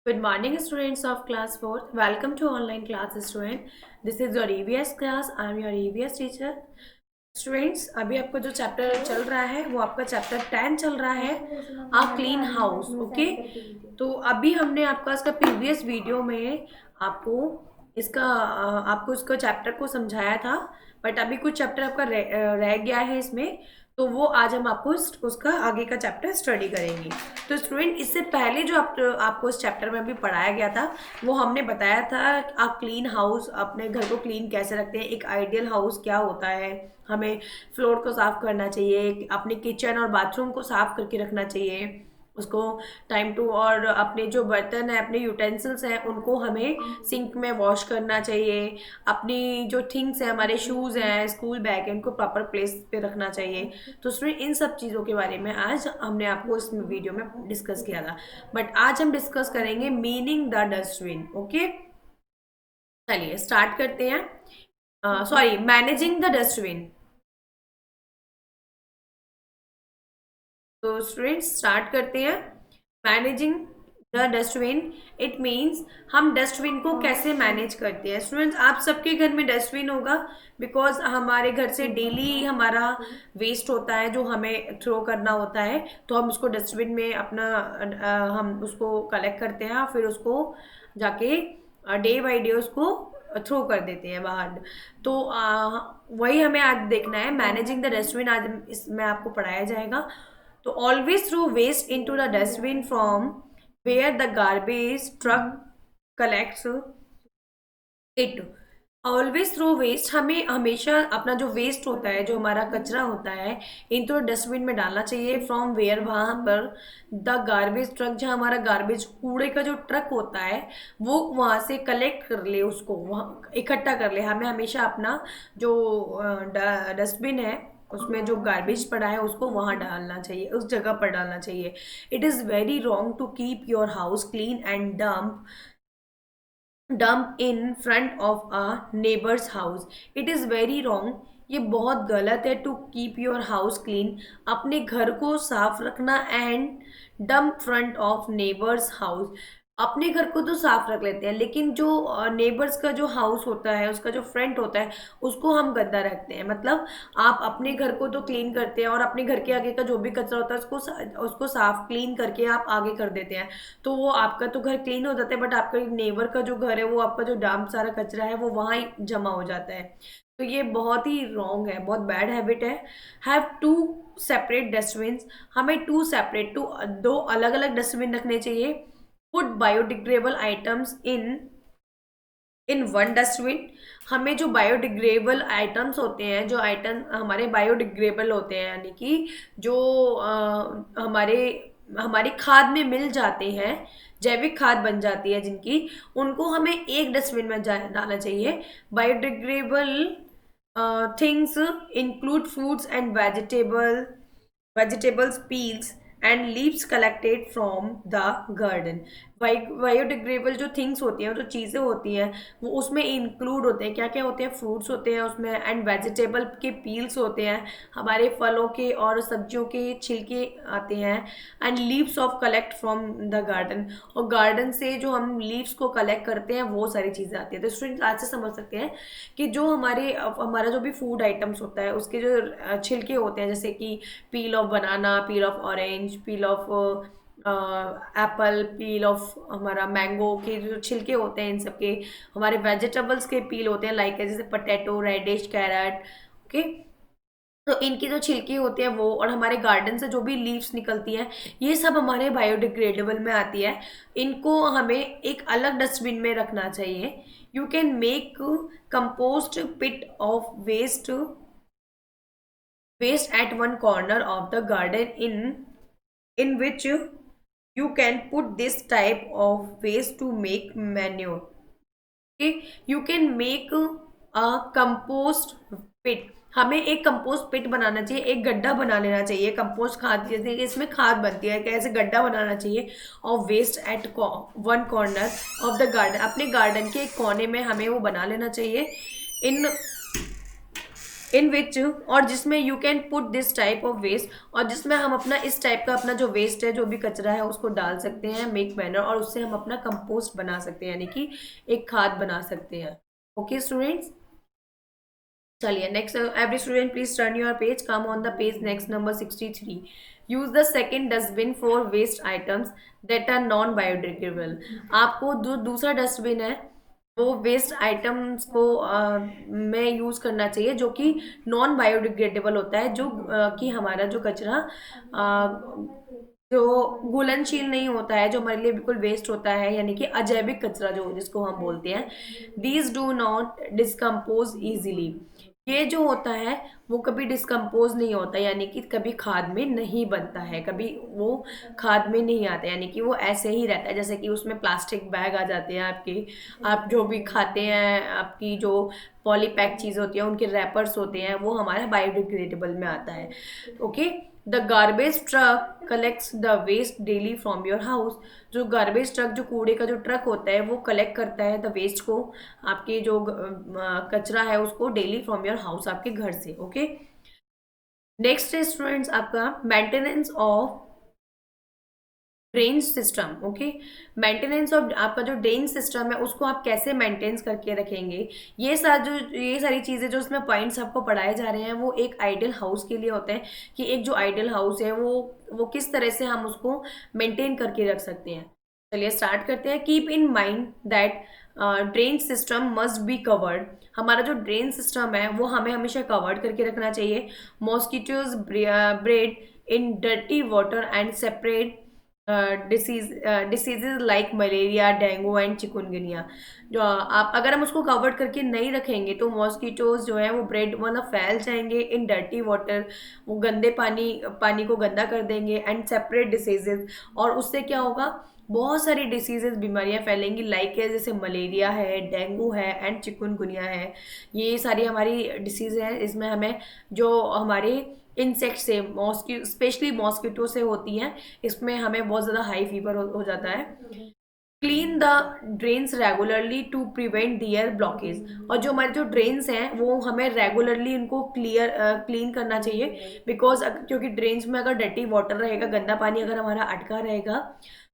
Good morning, students of class 4th. Welcome to online class, student. This is your EVS class. I am your EVS teacher. Students, अभी आपको जो chapter चल रहा है वो आपका चैप्टर 10 चल रहा है, आ क्लीन हाउस। ओके, तो अभी हमने आपका इसका प्रीवियस वीडियो में आपको इसका चैप्टर को समझाया था, बट अभी कुछ चैप्टर आपका रह गया है इसमें, तो वो आज हम आपको उसका आगे का चैप्टर स्टडी करेंगे। तो स्टूडेंट, इससे पहले जो आपको इस चैप्टर में अभी पढ़ाया गया था वो हमने बताया था आप क्लीन हाउस, अपने घर को क्लीन कैसे रखते हैं, एक आइडियल हाउस क्या होता है, हमें फ्लोर को साफ करना चाहिए, अपने किचन और बाथरूम को साफ करके रखना चाहिए उसको टाइम टू, और अपने जो बर्तन है, अपने यूटेंसिल्स हैं, उनको हमें सिंक में वॉश करना चाहिए। अपनी जो थिंग्स हैं, हमारे शूज़ हैं, स्कूल बैग है, इनको प्रॉपर प्लेस पे रखना चाहिए। तो स्टूडेंट, इन सब चीज़ों के बारे में आज हमने आपको इस वीडियो में डिस्कस किया था, बट आज हम डिस्कस करेंगे मीनिंग द डस्टबिन। ओके, चलिए स्टार्ट करते हैं। Sorry, managing the dustbin. तो स्टूडेंट्स स्टार्ट करते हैं। Managing the dustbin, it means हम डस्टबिन को कैसे मैनेज करते हैं। स्टूडेंट्स, आप सबके घर में डस्टबिन होगा, बिकॉज हमारे घर से डेली हमारा वेस्ट होता है जो हमें थ्रो करना होता है, तो हम उसको डस्टबिन में अपना हम उसको कलेक्ट करते हैं, फिर उसको जाके डे बाई डे उसको थ्रो कर देते हैं बाहर। तो वही हमें आज देखना है, मैनेजिंग द डस्टबिन आज इसमें आपको पढ़ाया जाएगा। तो always throw waste into the dustbin from where the garbage truck collects it. Always throw waste, हमें हमेशा अपना जो वेस्ट होता है, जो हमारा कचरा होता है, इन तो डस्टबिन में डालना चाहिए। फ्रॉम वेयर, वहाँ पर द गार्बेज ट्रक, जहाँ हमारा गार्बेज कूड़े का जो ट्रक होता है वो वहाँ से कलेक्ट कर ले, उसको वहाँ इकट्ठा कर ले। हमें हमेशा अपना जो डस्टबिन है उसमें जो गार्बेज पड़ा है उसको वहाँ डालना चाहिए, उस जगह पर डालना चाहिए। It is very wrong to keep your house clean and dump in front of a neighbour's house. It is very wrong, ये बहुत गलत है to keep your house clean, अपने घर को साफ रखना, and dump front of neighbour's house. अपने घर को तो साफ रख लेते हैं, लेकिन जो नेबर्स का जो हाउस होता है, उसका जो फ्रंट होता है, उसको हम गंदा रखते हैं। मतलब आप अपने घर को तो क्लीन करते हैं और अपने घर के आगे का जो भी कचरा होता है उसको साफ क्लीन करके आप आगे कर देते हैं, तो वो आपका तो घर क्लीन हो जाता है, बट आपका नेबर का जो घर है, वो आपका जो डंप सारा कचरा है वो वहाँ ही जमा हो जाता है। तो ये बहुत ही रॉन्ग है, बहुत बैड हैबिट है। हैव टू सेपरेट डस्टबिन, हमें दो अलग अलग डस्टबिन रखने चाहिए। Put biodegradable items in one dustbin, हमें जो बायोडिग्रेडेबल आइटम्स होते हैं, जो आइटम हमारे बायोडिग्रेडेबल होते हैं, यानी कि जो हमारे हमारी खाद में मिल जाते हैं, जैविक खाद बन जाती है जिनकी, उनको हमें एक डस्टबिन में डालना चाहिए। Biodegradable things include fruits and vegetables peels and leaves collected from the garden। Biodegradable जो थिंग्स होती हैं, जो चीज़ें होती हैं, वो उसमें इंक्लूड होते हैं, क्या क्या होते हैं, फ्रूट्स होते हैं उसमें, एंड वेजिटेबल के पील्स होते हैं, हमारे फलों के और सब्जियों के छिलके आते हैं, and leaves of collect from the garden, और गार्डन से जो हम लीव्स को कलेक्ट करते हैं वो सारी चीज़ें आती हैं। तो स्टूडेंट आज से समझ सकते हैं कि जो हमारा जो भी फूड आइटम्स होता है उसके जो छिलके होते हैं, जैसे कि पील of banana, peel of orange, peel of Apple, peel of हमारा मैंगो के जो छिलके होते हैं, इन सब के, हमारे वेजिटेबल्स के पील होते हैं, लाइक जैसे पटेटो, रेडिश, कैरेट। ओके, तो इनकी जो छिलकी होती है वो, और हमारे गार्डन से जो भी लीव्स निकलती हैं, ये सब हमारे बायोडिग्रेडेबल में आती है। इनको हमें एक अलग डस्टबिन में रखना चाहिए। You can make compost pit of waste at one corner of the garden in which you can put this type of waste to make manure। okay, you can make a compost pit, हमें एक compost pit बनाना चाहिए, एक गड्ढा बना लेना चाहिए, compost खाद जैसे कि इसमें खाद बनती है, कैसे गड्ढा बनाना चाहिए, और waste at one corner of the garden, अपने गार्डन के एक कोने में हमें वो बना लेना चाहिए। इन इन विच, और जिसमें you can put this type of waste, और जिसमें हम अपना इस टाइप का अपना जो वेस्ट है, जो भी कचरा है, उसको डाल सकते हैं, मेक मैनर, और उससे हम अपना कंपोस्ट बना सकते हैं, यानी कि एक खाद बना सकते हैं। ओके स्टूडेंट्स, चलिए next, every student please turn your page, come on the page next number 63। Use the second dustbin for waste items that are non biodegradable. आपको जो दूसरा डस्टबिन है वो वेस्ट आइटम्स को में यूज करना चाहिए जो कि नॉन बायोडिग्रेडेबल होता है, जो कि हमारा जो कचरा जो घुलनशील नहीं होता है, जो हमारे लिए बिल्कुल वेस्ट होता है, यानी कि अजैविक कचरा जो जिसको हम बोलते हैं। These do not decompose easily. ये जो होता है वो कभी डिस्कम्पोज नहीं होता, यानी कि कभी खाद में नहीं बनता है, कभी वो खाद में नहीं आता, यानी कि वो ऐसे ही रहता है। जैसे कि उसमें प्लास्टिक बैग आ जाते हैं आपके, आप जो भी खाते हैं, आपकी जो पॉलीपैक चीज़ होती है, उनके रैपर्स होते हैं, वो हमारा बायोडिग्रेडेबल में आता है। Okay, the garbage truck collects the waste daily from your house. जो गार्बेज ट्रक, जो कूड़े का जो ट्रक होता है, वो कलेक्ट करता है द वेस्ट को, आपके जो कचरा है उसको, डेली फ्रॉम योर हाउस, आपके घर से। ओके, नेक्स्ट है स्टूडेंट्स आपका maintenance of drain system. Okay, maintenance of आपका जो ड्रेन सिस्टम है उसको आप कैसे मेंटेन करके रखेंगे, ये सारी चीज़ें जो इसमें पॉइंट्स आपको पढ़ाए जा रहे हैं वो एक आइडियल हाउस के लिए होते हैं, कि एक जो आइडियल हाउस है वो किस तरह से हम उसको मेंटेन करके रख सकते हैं। चलिए स्टार्ट करते हैं। Keep in mind that drain system must be covered. हमारा जो ड्रेन सिस्टम है वो हमें हमेशा कवर्ड करके रखना चाहिए। Mosquitoes bread in dirty water and separate diseases like malaria, dengue and chikungunya. जो आप अगर हम उसको कवर्ड करके नहीं रखेंगे तो मॉस्किटोज जो है वो ब्रेड मतलब फैल जाएंगे इन डर्टी वाटर, वो गंदे पानी को गंदा कर देंगे, एंड सेपरेट डिसीजेज, और उससे क्या होगा, बहुत सारी डिसीजेज बीमारियां फैलेंगी, लाइक जैसे मलेरिया है, डेंगू है एंड चिकुनगुनिया है। ये सारी हमारी डिसीज हैं, इसमें हमें जो हमारे इंसेक्ट से स्पेशली मॉस्किटो से होती हैं, इसमें हमें बहुत ज़्यादा हाई फीवर हो जाता है। Clean the drains regularly to prevent their blockage. और जो हमारे जो ड्रेन्स हैं वो हमें रेगुलरली उनको क्लीन करना चाहिए, बिकॉज क्योंकि ड्रेन्स में अगर डर्टी वाटर रहेगा, गंदा पानी अगर हमारा अटका रहेगा,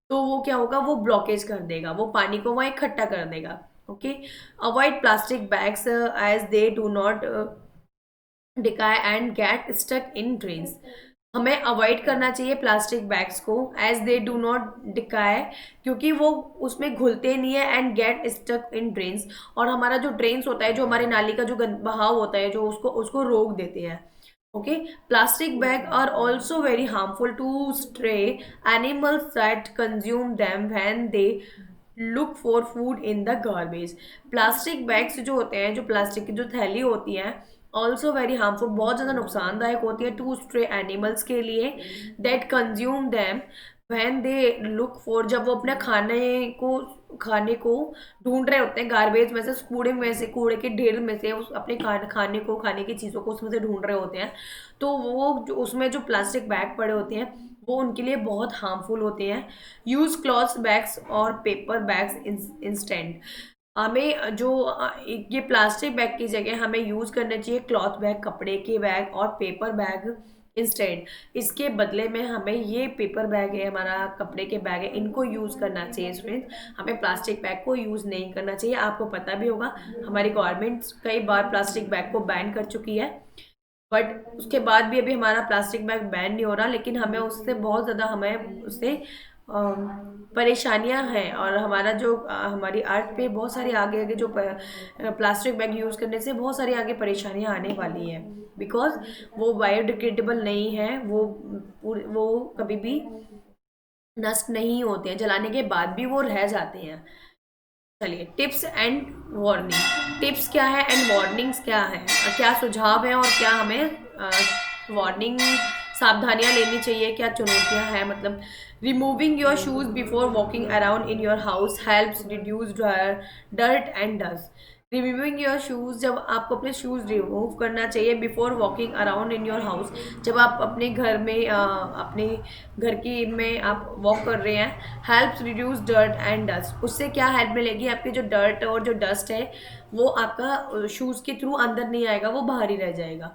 तो वो क्या होगा, वो ब्लॉकेज कर देगा, वो पानी को वहाँ इकट्ठा कर देगा। Okay, avoid plastic bags as they do not decay and get stuck in drains. हमें अवॉइड करना चाहिए प्लास्टिक बैग्स को, as they do not decay, क्योंकि वो उसमें घुलते नहीं है, and get stuck in drains, और हमारा जो ड्रेन्स होता है, जो हमारे नाली का जो बहाव होता है, जो उसको उसको रोक देते हैं। Okay, plastic bag are also very harmful to stray animals that consume them when they look for food in the garbage. Plastic bags जो होते हैं, जो प्लास्टिक की जो थैली होती है, ऑल्सो वेरी हार्मफुल, बहुत ज़्यादा नुकसानदायक होती है टू स्ट्रे एनिमल्स के लिए, that consume them when they look for, जब वो अपने खाने को ढूंढ रहे होते हैं गार्बेज में से, कूड़े के ढेर में से उस अपने खाने की चीज़ों को उसमें से ढूंढ रहे होते हैं, तो वो जो उसमें जो प्लास्टिक बैग पड़े होते हैं वो उनके लिए बहुत हार्मफुल होते हैं। यूज़ क्लॉथ बैग्स और पेपर बैग्स इंस्टेंट। हमें जो ये प्लास्टिक बैग की जगह हमें यूज़ करना चाहिए क्लॉथ बैग, कपड़े के बैग और पेपर बैग इंस्टेंट। इसके बदले में हमें ये पेपर बैग है, हमारा कपड़े के बैग है, इनको यूज़ करना चाहिए स्टूडेंट। हमें प्लास्टिक बैग को यूज़ नहीं करना चाहिए। आपको पता भी होगा हमारी गवर्नमेंट कई बार प्लास्टिक बैग को बैन कर चुकी है, बट उसके बाद भी अभी हमारा प्लास्टिक बैग बैन नहीं हो रहा, लेकिन हमें उससे बहुत ज़्यादा हमें उससे परेशानियां हैं, और हमारा जो हमारी अर्थ पे बहुत सारी आगे आगे जो प्लास्टिक बैग यूज़ करने से बहुत सारी आगे परेशानियां आने वाली हैं, बिकॉज वो बायोडिग्रेडेबल नहीं है, वो कभी भी नष्ट नहीं होते हैं, जलाने के बाद भी वो रह जाते हैं। चलिए टिप्स एंड वार्निंग। टिप्स क्या है एंड वार्निंग्स क्या है, क्या सुझाव है और क्या हमें वार्निंग सावधानियां लेनी चाहिए, क्या चुनौतियां हैं। मतलब removing your shoes before walking around in your house helps reduce dirt and dust. Removing your shoes, जब आपको अपने शूज़ रिमूव करना चाहिए before walking around in your house. जब आप अपने घर में अपने घर की में आप वॉक कर रहे हैं। Helps reduce dirt and dust, उससे क्या हेल्प मिलेगी, आपकी जो डर्ट और जो डस्ट है वो आपका शूज़ के थ्रू अंदर नहीं आएगा, वो बाहर ही रह जाएगा।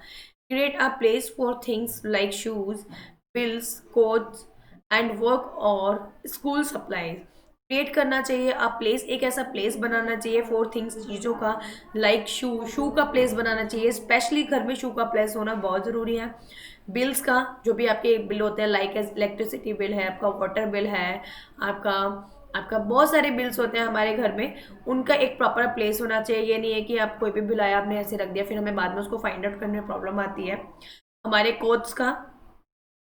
Create a place for things like shoes, bills, quotes and work और स्कूल सप्लाईज। क्रिएट करना चाहिए आप प्लेस, एक ऐसा प्लेस बनाना चाहिए फॉर थिंग्स, चीज़ों का, लाइक शू का प्लेस बनाना चाहिए। स्पेशली घर में शू का प्लेस होना बहुत ज़रूरी है। बिल्स का, जो भी आपके बिल होते हैं, लाइक इलेक्ट्रिसिटी बिल है, आपका वाटर बिल है, आपका आपका बहुत सारे बिल्स होते हैं हमारे घर में, उनका एक प्रॉपर प्लेस होना चाहिए। ये नहीं है कि आप कोई भी बिल आया आपने ऐसे रख दिया, फिर हमें बाद में उसको फाइंड आउट करने में प्रॉब्लम आती है। हमारे कोच का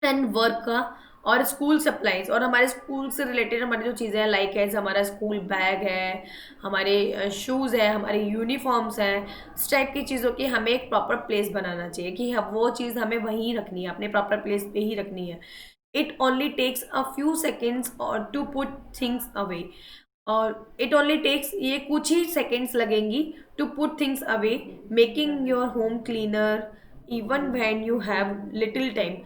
एंड वर्क का, और स्कूल सप्लाईज, और हमारे स्कूल से रिलेटेड हमारी जो चीज़ें हैं, लाइक है हमारा स्कूल बैग है, हमारे शूज़ है, हमारे यूनिफॉर्म्स हैं, इस टाइप की चीज़ों की हमें एक प्रॉपर प्लेस बनाना चाहिए कि हम वो चीज़ हमें वहीं रखनी है, अपने प्रॉपर प्लेस पे ही रखनी है। It only takes a few seconds और टू पुट थिंग्स अवे, और इट ओनली टेक्स, ये कुछ ही सेकेंड्स लगेंगी, to put things away, making your home cleaner even when you have little time.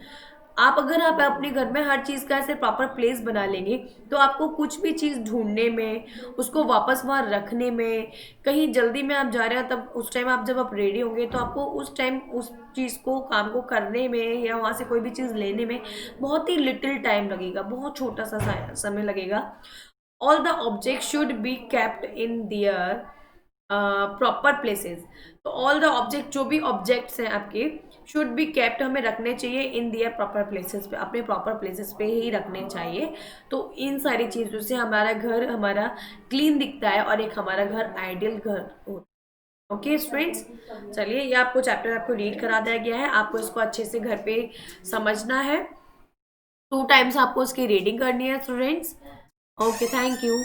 आप अपने घर में हर चीज़ का ऐसे प्रॉपर प्लेस बना लेंगे, तो आपको कुछ भी चीज़ ढूंढने में, उसको वापस वहाँ रखने में, कहीं जल्दी में आप जा रहे हैं तब उस टाइम आप जब आप रेडी होंगे तो आपको उस टाइम उस चीज़ को, काम को करने में या वहाँ से कोई भी चीज़ लेने में बहुत ही लिटिल टाइम लगेगा, बहुत छोटा सा समय लगेगा। All the object should be kept in their proper places. तो ऑल द ऑब्जेक्ट, जो भी ऑब्जेक्ट्स हैं आपके, शुड बी केप्ट, हमें रखने चाहिए इन दियर प्रॉपर प्लेसेस पे, अपने प्रॉपर प्लेसेस पे ही रखने चाहिए। तो इन सारी चीज़ों से हमारा घर हमारा क्लीन दिखता है और एक हमारा घर आइडियल घर होता है। ओके स्टूडेंट्स, चलिए ये आपको चैप्टर आपको रीड करा दिया गया है, आपको इसको अच्छे से घर पे समझना है। 2 टाइम्स आपको इसकी रीडिंग करनी है स्टूडेंट्स। Okay, thank you.